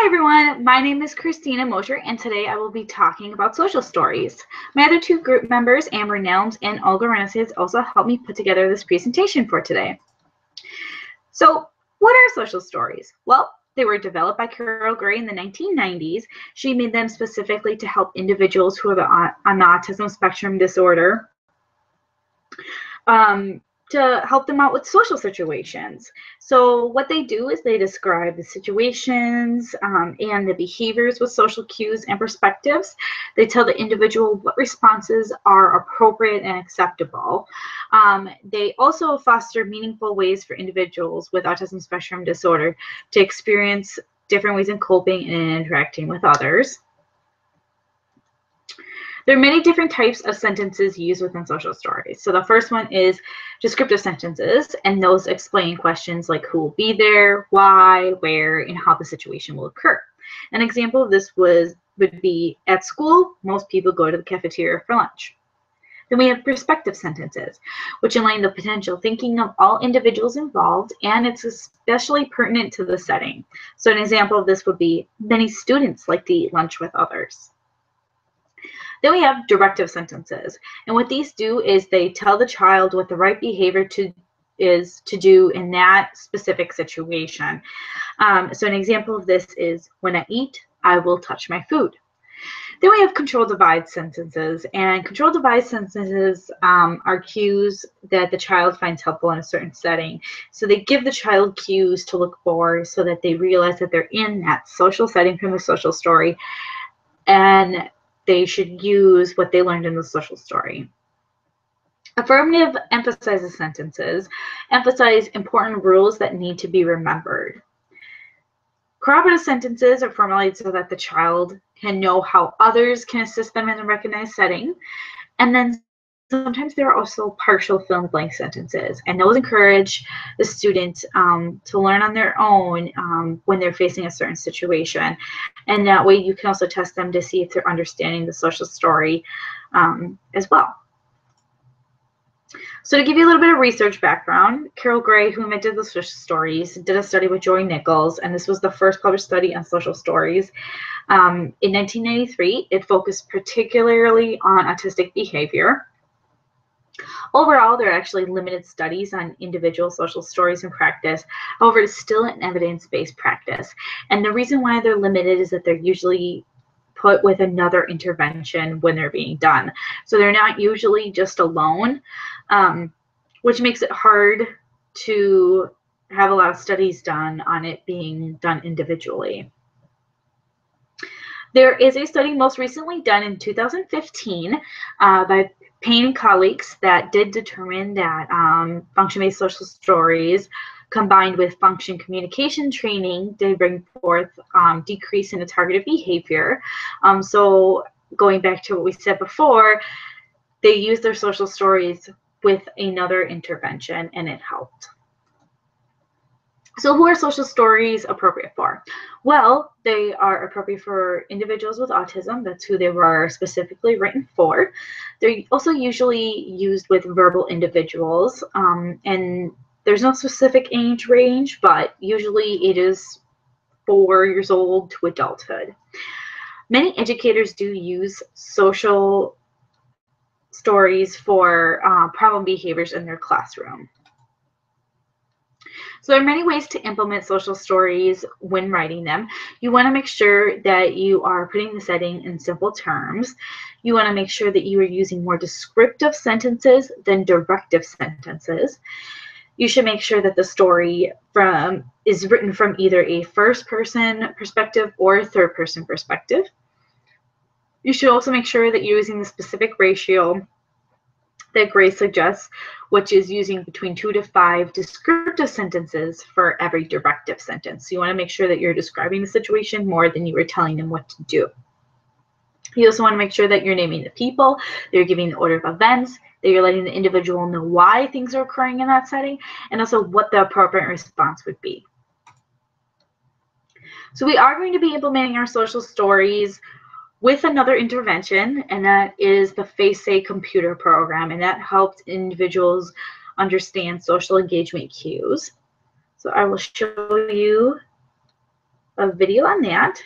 Hi everyone, my name is Christina Mosher and today I will be talking about social stories. My other two group members, Amber Nelms and Olga Renases, also helped me put together this presentation for today. So what are social stories? Well, they were developed by Carol Gray in the 1990s. She made them specifically to help individuals who have an autism spectrum disorder to help them out with social situations. So what they do is they describe the situations and the behaviors with social cues and perspectives. They tell the individual what responses are appropriate and acceptable. They also foster meaningful ways for individuals with autism spectrum disorder to experience different ways of coping and interacting with others. There are many different types of sentences used within social stories. So the first one is descriptive sentences, and those explain questions like who will be there, why, where, and how the situation will occur. An example of this would be at school, most people go to the cafeteria for lunch. Then we have perspective sentences, which align the potential thinking of all individuals involved, and it's especially pertinent to the setting. So an example of this would be many students like to eat lunch with others. Then we have directive sentences. And what these do is they tell the child what the right behavior is to do in that specific situation. So an example of this is, when I eat, I will touch my food. Then we have control device sentences, and control device sentences are cues that the child finds helpful in a certain setting. So they give the child cues to look for so that they realize that they're in that social setting from the social story, and they should use what they learned in the social story. Affirmative emphasizes sentences emphasize important rules that need to be remembered. Corroborative sentences are formulated so that the child can know how others can assist them in a recognized setting. And then sometimes there are also partial fill-in-the-blank sentences, and those encourage the student to learn on their own when they're facing a certain situation. And that way you can also test them to see if they're understanding the social story as well. So to give you a little bit of research background, Carol Gray, who invented the social stories, did a study with Joy Nichols, and this was the first published study on social stories. In 1993, it focused particularly on autistic behavior. Overall, there are actually limited studies on individual social stories in practice. However, it's still an evidence-based practice. And the reason why they're limited is that they're usually put with another intervention when they're being done. So they're not usually just alone, which makes it hard to have a lot of studies done on it being done individually. There is a study most recently done in 2015 by Payne and colleagues that did determine that function-based social stories combined with function communication training did bring forth decrease in the targeted behavior. So going back to what we said before, they used their social stories with another intervention and it helped. So who are social stories appropriate for? Well, they are appropriate for individuals with autism. That's who they were specifically written for. They're also usually used with verbal individuals, and there's no specific age range, but usually it is 4 years old to adulthood. Many educators do use social stories for problem behaviors in their classroom. So there are many ways to implement social stories when writing them. You want to make sure that you are putting the setting in simple terms. You want to make sure that you are using more descriptive sentences than directive sentences. You should make sure that the story is written from either a first-person perspective or a third-person perspective. You should also make sure that you're using the specific ratio that Gray suggests, which is using between 2 to 5 descriptive sentences for every directive sentence. So you want to make sure that you're describing the situation more than you were telling them what to do. You also want to make sure that you're naming the people, that you're giving the order of events, that you're letting the individual know why things are occurring in that setting, and also what the appropriate response would be. So we are going to be implementing our social stories with another intervention, and that is the Face-A computer program, and that helps individuals understand social engagement cues. So I will show you a video on that.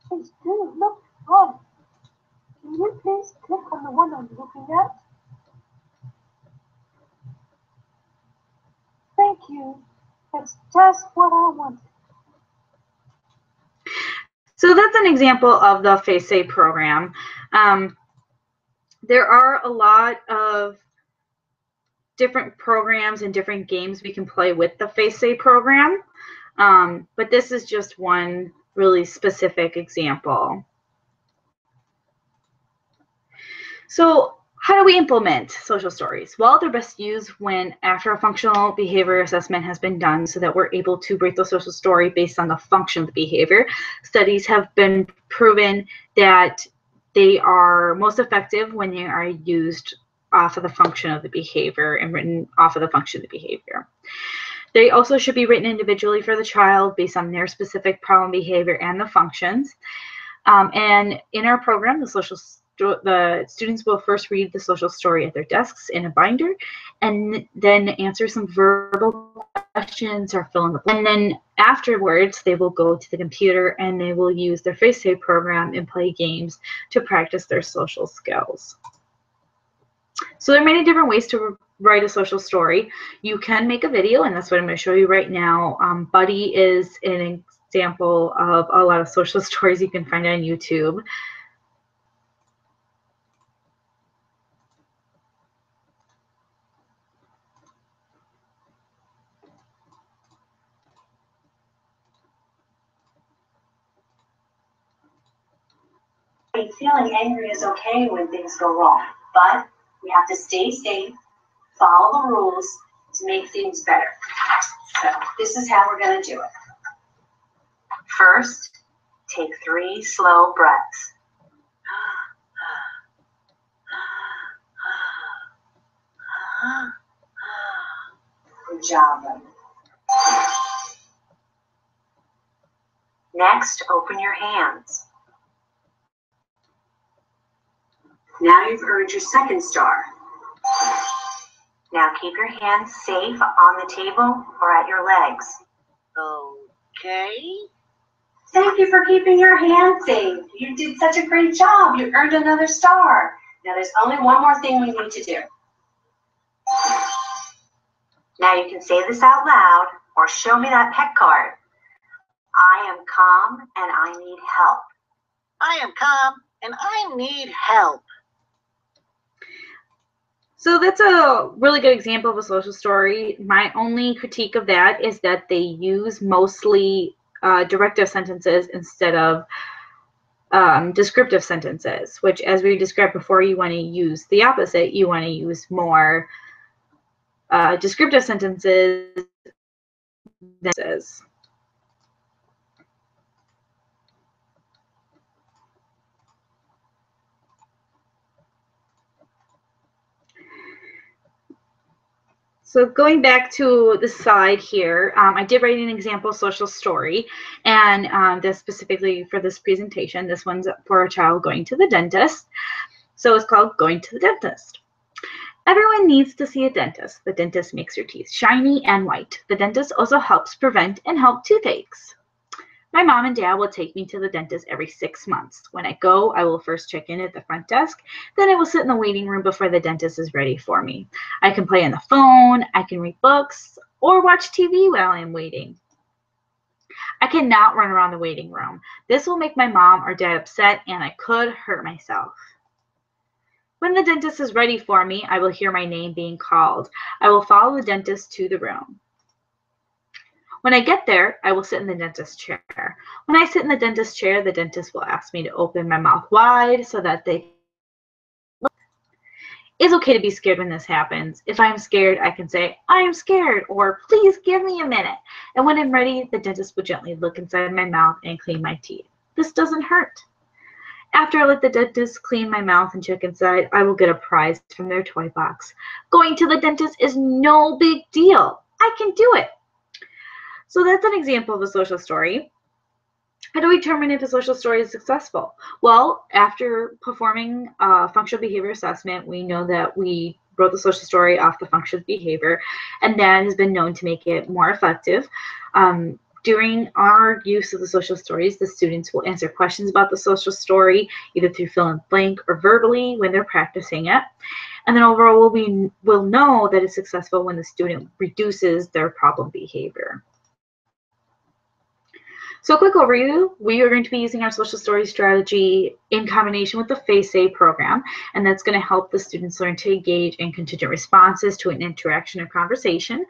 Hey, Stu, look, Ron. Can you please click on the one I'm looking at? Thank you. That's just what I wanted. So that's an example of the FaceSafe program. There are a lot of different programs and different games we can play with the FaceSafe program, but this is just one really specific example. So how do we implement social stories? Well, they're best used when after a functional behavior assessment has been done so that we're able to break the social story based on the function of the behavior. Studies have been proven that they are most effective when they are used off of the function of the behavior and written off of the function of the behavior. They also should be written individually for the child based on their specific problem behavior and the functions. And in our program, the students will first read the social story at their desks in a binder and then answer some verbal questions or fill in the blank. And then afterwards, they will go to the computer and they will use their FaceSafe program and play games to practice their social skills. So there are many different ways to write a social story. You can make a video, and that's what I'm going to show you right now. Buddy is an example of a lot of social stories you can find on YouTube. Feeling angry is okay when things go wrong, but we have to stay safe, follow the rules to make things better. So this is how we're going to do it. First, take 3 slow breaths. Good job, buddy. Next, open your hands. Now you've earned your second star. Now keep your hands safe on the table or at your legs. Okay. Thank you for keeping your hands safe. You did such a great job. You earned another star. Now there's only one more thing we need to do. Now you can say this out loud or show me that pet card. I am calm and I need help. I am calm and I need help. So that's a really good example of a social story. My only critique of that is that they use mostly directive sentences instead of descriptive sentences, which, as we described before, you want to use the opposite. You want to use more descriptive sentences than sentences. So going back to the slide here, I did write an example social story, and this specifically for this presentation. This one's for a child going to the dentist. So it's called Going to the Dentist. Everyone needs to see a dentist. The dentist makes your teeth shiny and white. The dentist also helps prevent and help toothaches. My mom and dad will take me to the dentist every 6 months. When I go, I will first check in at the front desk. Then I will sit in the waiting room before the dentist is ready for me. I can play on the phone, I can read books, or watch TV while I'm waiting. I cannot run around the waiting room. This will make my mom or dad upset, and I could hurt myself. When the dentist is ready for me, I will hear my name being called. I will follow the dentist to the room. When I get there, I will sit in the dentist's chair. When I sit in the dentist's chair, the dentist will ask me to open my mouth wide so that they look. It's okay to be scared when this happens. If I am scared, I can say, I am scared, or please give me a minute. And when I'm ready, the dentist will gently look inside my mouth and clean my teeth. This doesn't hurt. After I let the dentist clean my mouth and check inside, I will get a prize from their toy box. Going to the dentist is no big deal. I can do it. So that's an example of a social story. How do we determine if a social story is successful? Well, after performing a functional behavior assessment, we know that we wrote the social story off the functional behavior, and that has been known to make it more effective. During our use of the social stories, the students will answer questions about the social story, either through fill in blank or verbally when they're practicing it. And then overall, we'll know that it's successful when the student reduces their problem behavior. So a quick overview, we are going to be using our social story strategy in combination with the FACE program, and that's going to help the students learn to engage in contingent responses to an interaction or conversation.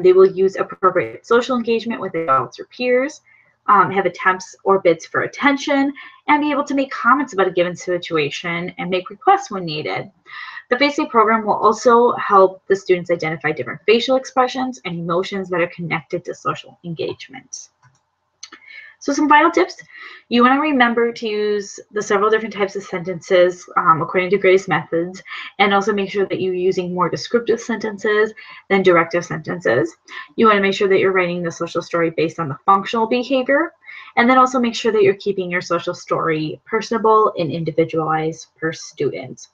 They will use appropriate social engagement with adults or peers, have attempts or bids for attention, and be able to make comments about a given situation and make requests when needed. The FACE program will also help the students identify different facial expressions and emotions that are connected to social engagement. So some final tips, you want to remember to use the several different types of sentences according to Gray's methods, and also make sure that you're using more descriptive sentences than directive sentences. You want to make sure that you're writing the social story based on the functional behavior, and then also make sure that you're keeping your social story personable and individualized per student.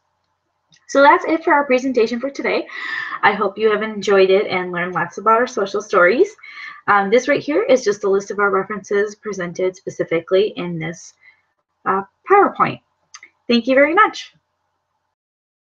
So that's it for our presentation for today. I hope you have enjoyed it and learned lots about our social stories. This right here is just a list of our references presented specifically in this PowerPoint. Thank you very much.